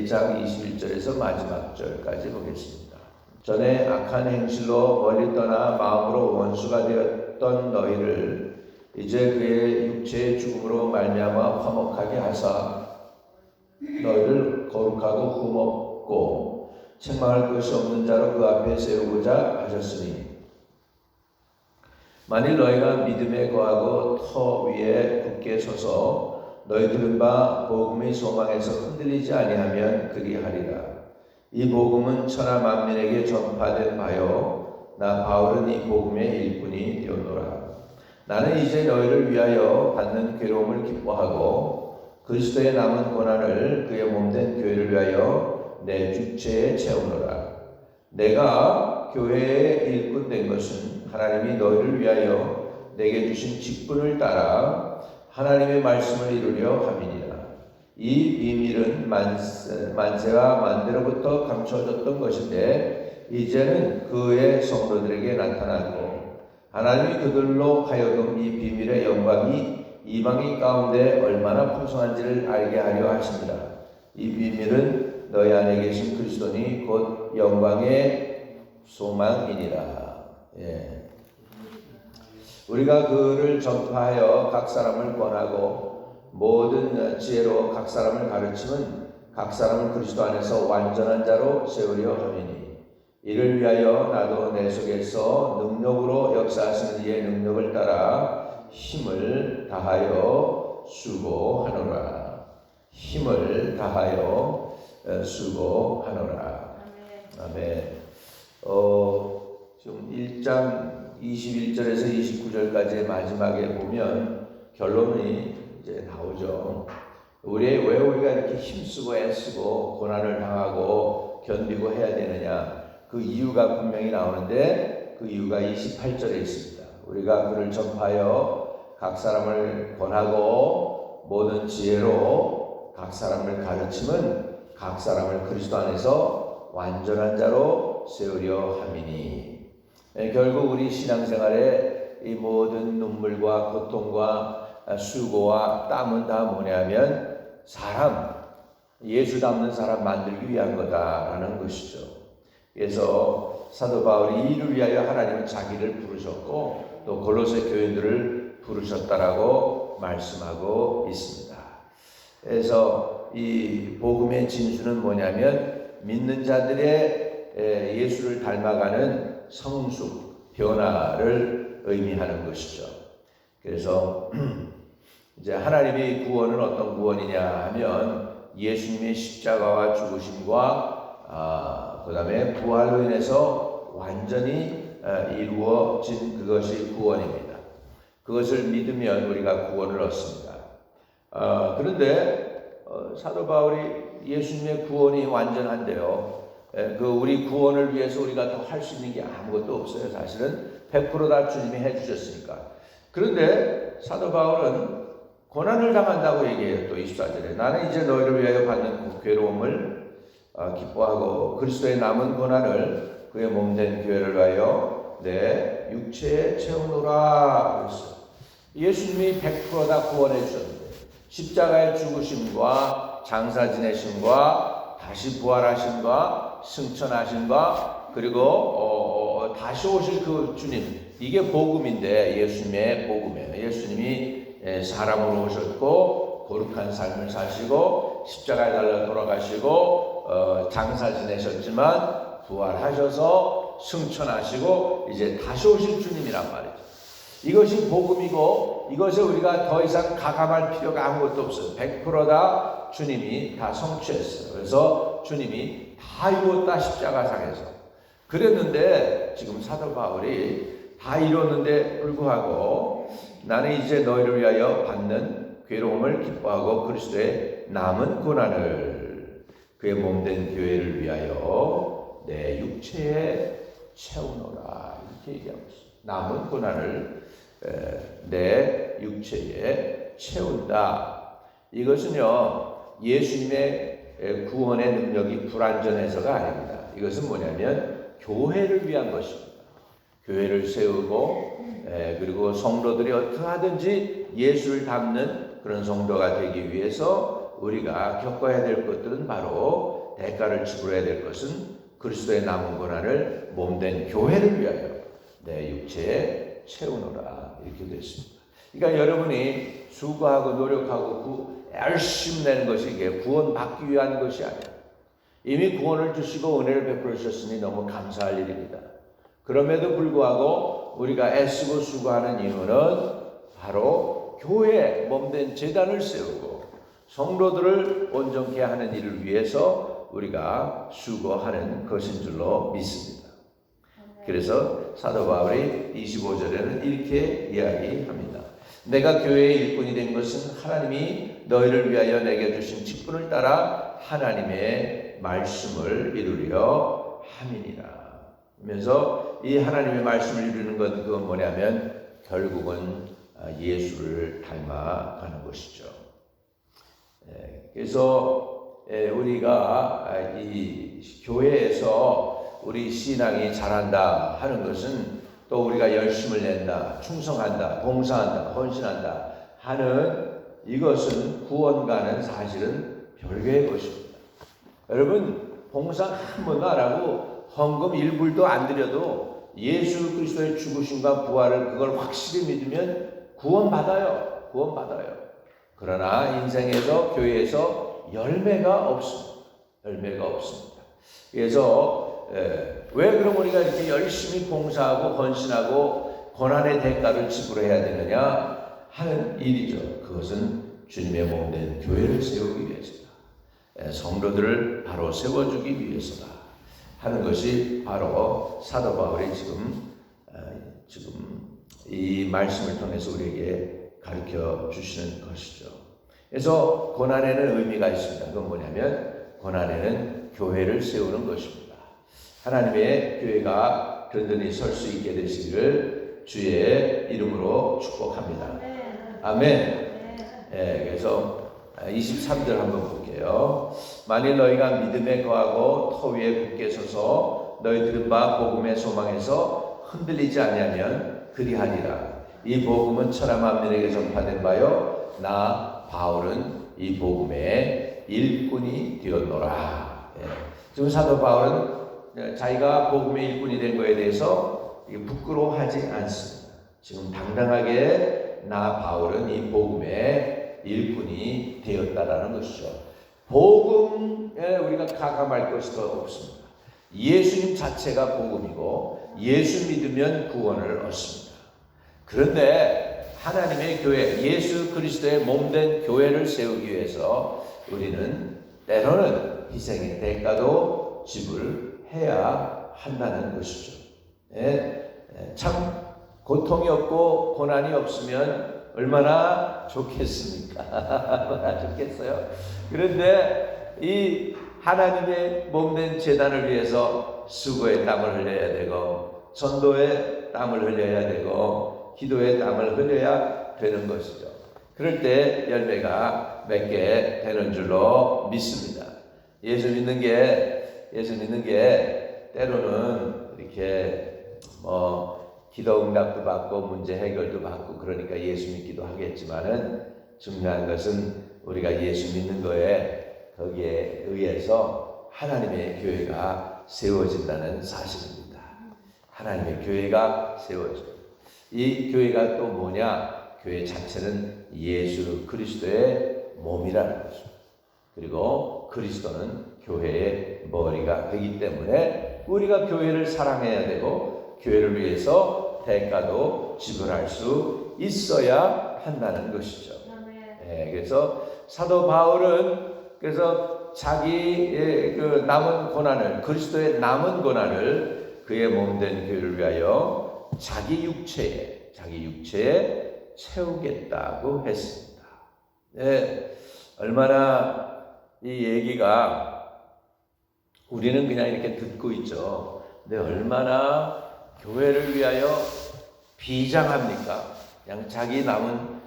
1장 21절에서 마지막 절까지 보겠습니다. 전에 악한 행실로 멀리 떠나 마음으로 원수가 되었던 너희를 이제 그의 육체의 죽음으로 말미암아 화목하게 하사 너희를 거룩하고 흠없고 책망할 것이 없는 자로 그 앞에 세우고자 하셨으니 만일 너희가 믿음에 거하고 터 위에 굳게 서서 너희 들은 바 복음의 소망에서 흔들리지 아니하면 그리하리라. 이 복음은 천하 만민에게 전파된 바요 나 바울은 이 복음의 일꾼이 되었노라. 나는 이제 너희를 위하여 받는 괴로움을 기뻐하고 그리스도의 남은 고난을 그의 몸된 교회를 위하여 내 육체에 채우노라. 내가 교회의 일꾼 된 것은 하나님이 너희를 위하여 내게 주신 직분을 따라 하나님의 말씀을 이루려 함이니라. 이 비밀은 만세와 만대로부터 감춰졌던 것인데 이제는 그의 성도들에게 나타나고 하나님이 그들로 하여금 이 비밀의 영광이 이방인 가운데 얼마나 풍성한지를 알게 하려 하십니다. 이 비밀은 너희 안에 계신 그리스도니 곧 영광의 소망이니라. 예. 우리가 그를 전파하여 각 사람을 권하고 모든 지혜로 각 사람을 가르치면 각 사람을 그리스도 안에서 완전한 자로 세우려 함이니 이를 위하여 나도 내 속에서 능력으로 역사하시는 이의 능력을 따라 힘을 다하여 수고하노라. 힘을 다하여 수고하노라. 아멘. 지금 1장 21절에서 29절까지의 마지막에 보면 결론이 이제 나오죠. 왜 우리가 이렇게 힘쓰고 애쓰고 고난을 당하고 견디고 해야 되느냐? 그 이유가 분명히 나오는데 그 이유가 28절에 있습니다. 우리가 그를 전파하여 각 사람을 권하고 모든 지혜로 각 사람을 가르치면 각 사람을 그리스도 안에서 완전한 자로 세우려 함이니 결국 우리 신앙생활에 이 모든 눈물과 고통과 수고와 땀은 다 뭐냐면 예수 닮는 사람 만들기 위한 거다라는 것이죠. 그래서 사도 바울이 이를 위하여 하나님은 자기를 부르셨고 또 골로새 교인들을 부르셨다라고 말씀하고 있습니다. 그래서 이 복음의 진수는 뭐냐면 믿는 자들의 예수를 닮아가는 성숙, 변화를 의미하는 것이죠. 그래서 이제 하나님의 구원은 어떤 구원이냐 하면 예수님의 십자가와 죽으심과 그 다음에 부활로 인해서 완전히 이루어진 그것이 구원입니다. 그것을 믿으면 우리가 구원을 얻습니다. 그런데 사도 바울이 예수님의 구원이 완전한데요. 우리 구원을 위해서 우리가 더 할 수 있는 게 아무것도 없어요. 사실은 100% 다 주님이 해주셨으니까. 그런데 사도 바울은 고난을 당한다고 얘기해요. 또 24절에 나는 이제 너희를 위하여 받는 괴로움을 기뻐하고 그리스도의 남은 고난을 그의 몸된 교회를 위하여 내 육체에 채우노라 그랬어요. 예수님이 100% 다 구원해 주셨는데 십자가의 죽으심과 장사 지내심과 다시 부활하심과 승천하심과 그리고 다시 오실 그 주님 이게 복음인데 예수님의 복음이에요. 예수님이 사람으로 오셨고 거룩한 삶을 사시고 십자가에 달려 돌아가시고 장사 지내셨지만 부활하셔서 승천하시고 이제 다시 오실 주님이란 말이죠. 이것이 복음이고 이것에 우리가 더 이상 가감할 필요가 아무것도 없어요. 100% 다 주님이 다 성취했어요. 그래서 주님이 다 이뤘다 십자가상에서. 그랬는데 지금 사도 바울이 다 이뤘는데 불구하고 나는 이제 너희를 위하여 받는 괴로움을 기뻐하고 그리스도의 남은 고난을 그의 몸된 교회를 위하여 내 육체에 채우노라 이렇게 얘기하고 있습니다. 남은 고난을 내 육체에 채운다. 이것은요 예수님의 구원의 능력이 불완전해서가 아닙니다. 이것은 뭐냐면 교회를 위한 것입니다. 교회를 세우고 그리고 성도들이 어떻게 하든지 예수를 닮는 그런 성도가 되기 위해서 우리가 겪어야 될 것들은 바로 대가를 지불해야 될 것은 그리스도의 남은 고난을 몸된 교회를 위하여 내 육체에 채우노라 이렇게 됐습니다. 그러니까 여러분이 수고하고 노력하고 열심히 내는 것이 이게 구원받기 위한 것이 아니에요. 이미 구원을 주시고 은혜를 베풀어 주셨으니 너무 감사할 일입니다. 그럼에도 불구하고 우리가 애쓰고 수고하는 이유는 바로 교회 몸된 제단을 세우고 성도들을 온전케 하는 일을 위해서 우리가 수고하는 것인 줄로 믿습니다. 그래서 사도 바울이 25절에는 이렇게 이야기합니다. 내가 교회의 일꾼이 된 것은 하나님이 너희를 위하여 내게 주신 직분을 따라 하나님의 말씀을 이루려 함이니라. 그러면서 이 하나님의 말씀을 이루는 것 그건 뭐냐면 결국은 예수를 닮아가는 것이죠. 그래서 우리가 이 교회에서 우리 신앙이 자란다 하는 것은 또 우리가 열심을 낸다, 충성한다, 봉사한다, 헌신한다 하는 이것은 구원과는 사실은 별개의 것입니다. 여러분 봉사 한 번도 안 하고 헌금 1불도 안 드려도 예수 그리스도의 죽으심과 부활을 그걸 확실히 믿으면 구원받아요. 구원받아요. 그러나 인생에서 교회에서 열매가 없습니다. 열매가 없습니다. 그래서 왜 그럼 우리가 이렇게 열심히 봉사하고 헌신하고 고난의 대가를 지불해야 되느냐 하는 일이죠. 그것은 주님의 몸된 교회를 세우기 위해서다. 성도들을 바로 세워주기 위해서다 하는 것이 바로 사도 바울이 지금 이 말씀을 통해서 우리에게 가르쳐 주시는 것이죠. 그래서 고난에는 의미가 있습니다. 그건 뭐냐면 고난에는 교회를 세우는 것입니다. 하나님의 교회가 든든히 설 수 있게 되시기를 주의 이름으로 축복합니다. 아멘. 그래서 23절 한번 볼게요. 만일 너희가 믿음에 거하고 터 위에 굳게 서서 너희 들은 바 복음의 소망에서 흔들리지 아니하면 그리하리라. 이 복음은 천하 만민에게 전파된 바요 나 바울은 이 복음의 일꾼이 되었노라. 지금 사도 바울은 자기가 복음의 일꾼이 된 것에 대해서 부끄러워하지 않습니다. 지금 당당하게 나 바울은 이 복음의 일꾼이 되었다라는 것이죠. 복음에 우리가 가감할 것이 더 없습니다. 예수님 자체가 복음이고 예수 믿으면 구원을 얻습니다. 그런데 하나님의 교회, 예수 그리스도의 몸된 교회를 세우기 위해서 우리는 때로는 희생의 대가도 지불해야 한다는 것이죠. 참 고통이 없고 고난이 없으면 얼마나 좋겠습니까? 얼마나 좋겠어요. 그런데 이 하나님의 몸된 제단을 위해서 수고의 땀을 흘려야 되고 전도의 땀을 흘려야 되고 기도의 땀을 흘려야 되는 것이죠. 그럴 때 열매가 맺게 되는 줄로 믿습니다. 예수 믿는 게 때로는 이렇게 기도 응답도 받고 문제 해결도 받고 그러니까 예수 믿기도 하겠지만은 중요한 것은 우리가 예수 믿는 거에 거기에 의해서 하나님의 교회가 세워진다는 사실입니다. 하나님의 교회가 세워져요. 이 교회가 또 뭐냐? 교회 자체는 예수 그리스도의 몸이라는 것입니다. 그리고 그리스도는 교회의 머리가 되기 때문에 우리가 교회를 사랑해야 되고 교회를 위해서 대가도 지불할 수 있어야 한다는 것이죠. 그래서 사도 바울은 그래서 자기의 그 남은 고난을 그리스도의 남은 고난을 그의 몸된 교회를 위하여 자기 육체에 채우겠다고 했습니다. 얼마나 이 얘기가 우리는 그냥 이렇게 듣고 있죠. 근데 얼마나 교회를 위하여 비장합니까? 그냥 자기 남은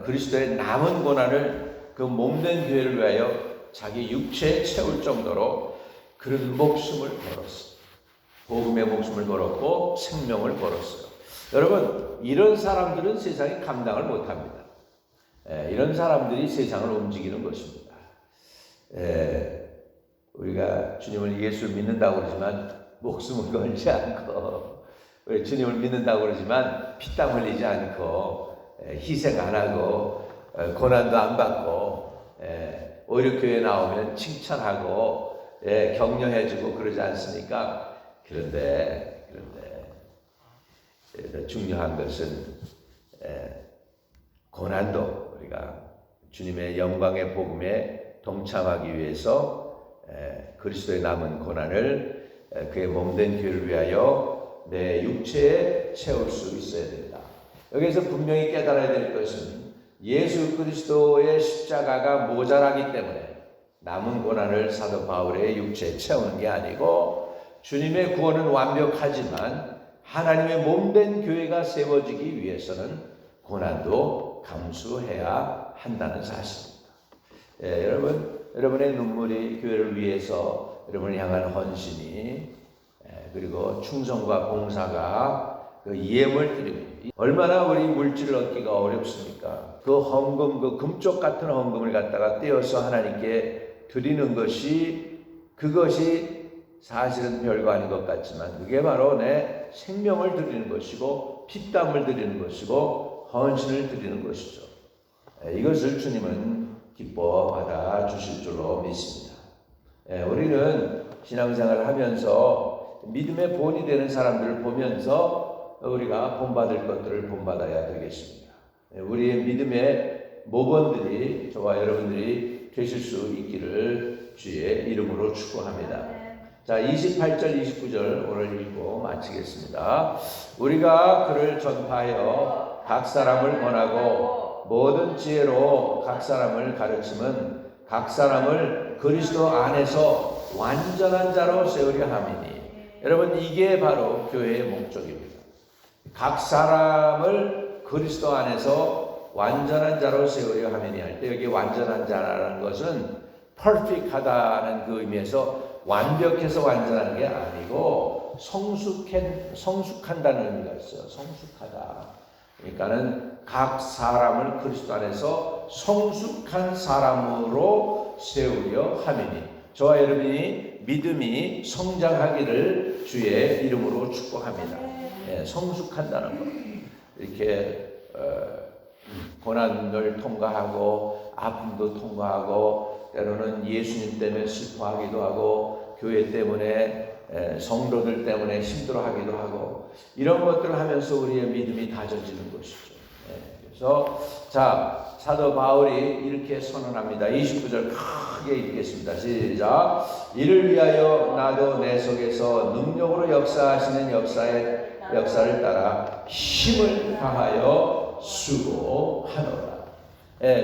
그리스도의 남은 고난을 그 몸된 교회를 위하여 자기 육체에 채울 정도로 그런 목숨을 걸었어요. 복음의 목숨을 걸었고 생명을 걸었어요. 여러분 이런 사람들은 세상이 감당을 못합니다. 이런 사람들이 세상을 움직이는 것입니다. 우리가 주님을 예수를 믿는다고 그러지만 목숨을 걸지 않고, 우리 주님을 믿는다고 그러지만 피땀 흘리지 않고 희생 안 하고 고난도 안 받고 오히려 교회 나오면 칭찬하고 격려해주고 그러지 않습니까? 그런데 중요한 것은 고난도 우리가 주님의 영광의 복음에 동참하기 위해서 그리스도의 남은 고난을 그의 몸된 교회를 위하여 내 육체에 채울 수 있어야 된다. 여기서 분명히 깨달아야 될 것은 예수 그리스도의 십자가가 모자라기 때문에 남은 고난을 사도 바울의 육체에 채우는 게 아니고, 주님의 구원은 완벽하지만 하나님의 몸된 교회가 세워지기 위해서는 고난도 감수해야 한다는 사실입니다. 여러분의 눈물이 교회를 위해서 여러분을 향한 헌신이, 그리고 충성과 봉사가 그 예물 드립니다. 얼마나 우리 물질을 얻기가 어렵습니까? 그 헌금, 그 금쪽 같은 헌금을 갖다가 떼어서 하나님께 드리는 그것이 사실은 별거 아닌 것 같지만 그게 바로 내 생명을 드리는 것이고 피땀을 드리는 것이고 헌신을 드리는 것이죠. 이것을 주님은 기뻐 받아 주실 줄로 믿습니다. 우리는 신앙생활을 하면서 믿음의 본이 되는 사람들을 보면서 우리가 본받을 것들을 본받아야 되겠습니다. 우리의 믿음의 모범들이 저와 여러분들이 되실 수 있기를 주의 이름으로 축복합니다. 자, 28절 29절 오늘 읽고 마치겠습니다. 우리가 그를 전파하여 각 사람을 권하고 모든 지혜로 각 사람을 가르침은 각 사람을 그리스도 안에서 완전한 자로 세우려 함이니. 여러분, 이게 바로 교회의 목적입니다. 각 사람을 그리스도 안에서 완전한 자로 세우려 함이니 할 때, 여기 완전한 자라는 것은 perfect하다는 그 의미에서 완벽해서 완전한 게 아니고 성숙한다는 의미가 있어요. 성숙하다. 그러니까는 각 사람을 그리스도 안에서 성숙한 사람으로 세우려 함이니. 저와 여러분이 믿음이 성장하기를 주의 이름으로 축복합니다. 성숙한다는 것. 이렇게 고난을 통과하고 아픔도 통과하고 때로는 예수님 때문에 슬퍼하기도 하고 교회 때문에 성도들 때문에 힘들어하기도 하고 이런 것들을 하면서 우리의 믿음이 다져지는 것이죠. 그래서 자, 사도 바울이 이렇게 선언합니다. 29절 크게 읽겠습니다. 시작. 이를 위하여 나도 내 속에서 능력으로 역사하시는 역사를 따라 힘을 다하여 수고하노라.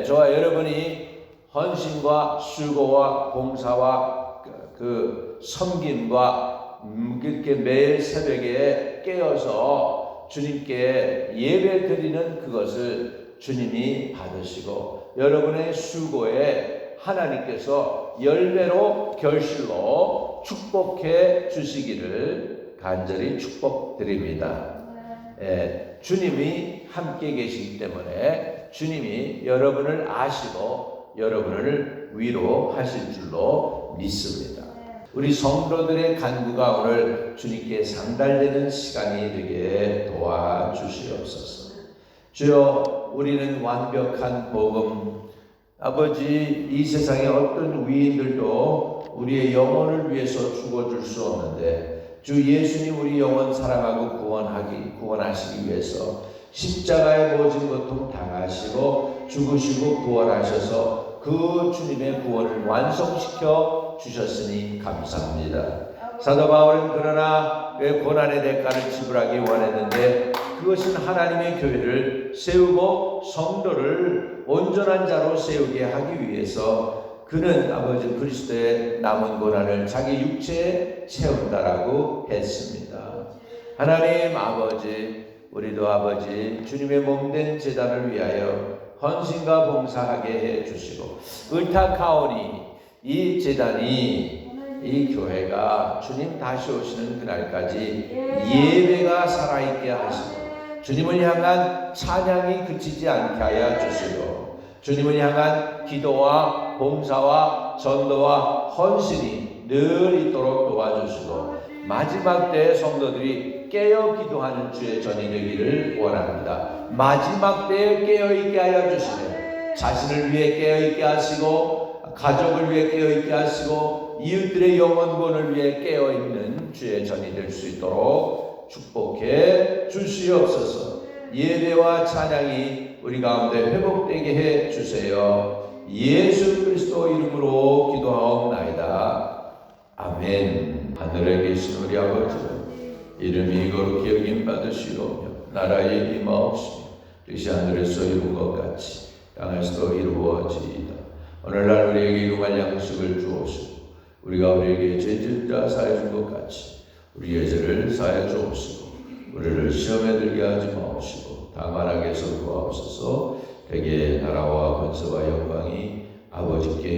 저와 여러분이 헌신과 수고와 봉사와 그 섬김과 그렇게 매일 새벽에 깨어서 주님께 예배 드리는 그것을 주님이 받으시고 여러분의 수고에 하나님께서 열매로 결실로 축복해 주시기를 간절히 축복드립니다. 주님이 함께 계시기 때문에 주님이 여러분을 아시고 여러분을 위로하실 줄로 믿습니다. 우리 성도들의 간구가 오늘 주님께 상달되는 시간이 되게 도와주시옵소서. 주여, 우리는 완벽한 복음, 아버지, 이 세상의 어떤 위인들도 우리의 영혼을 위해서 죽어줄 수 없는데 주 예수님 우리 영혼 사랑하고 구원하시기 위해서 십자가의 모진 고통 당하시고 죽으시고 부활하셔서 그 주님의 구원을 완성시켜 주셨으니 감사합니다. 사도 바울은 그러나 왜 고난의 대가를 지불하기 원했는데 그것은 하나님의 교회를 세우고 성도를 온전한 자로 세우게 하기 위해서 그는 아버지 그리스도의 남은 고난을 자기 육체에 채운다라고 했습니다. 하나님 아버지, 우리도 아버지 주님의 몸된 제단을 위하여 헌신과 봉사하게 해주시고 의탁하오니 이 제단이 이 교회가 주님 다시 오시는 그날까지 예배가 살아있게 하시고 주님을 향한 찬양이 그치지 않게 하여 주시고 주님을 향한 기도와 봉사와 전도와 헌신이 늘 있도록 도와주시고 마지막 때에 성도들이 깨어 기도하는 주의 전이 되기를 원합니다. 마지막 때에 깨어있게 하여 주시네. 자신을 위해 깨어있게 하시고 가족을 위해 깨어있게 하시고 이웃들의 영혼권을 위해 깨어있는 주의 전이 될 수 있도록 축복해 주시옵소서. 예배와 찬양이 우리 가운데 회복되게 해 주세요. 예수 그리스도 이름으로 기도하옵나이다. 아멘. 하늘에 계신 우리 아버지, 이름이 거룩히 여김 받으시오며 나라의 임하옵시며 뜻이 하늘에서 이룬 것 같이 땅에서도 이루어지이다. 오늘날 우리에게 일용할 양식을 주옵시고 우리가 우리에게 죄진 자 사해 준 것 같이 우리의 죄를 사해 주옵시고 우리를 시험에 들게 하지 마옵시고 다만 악에서 구하옵소서. 대개 나라와 권세와 영광이 아버지께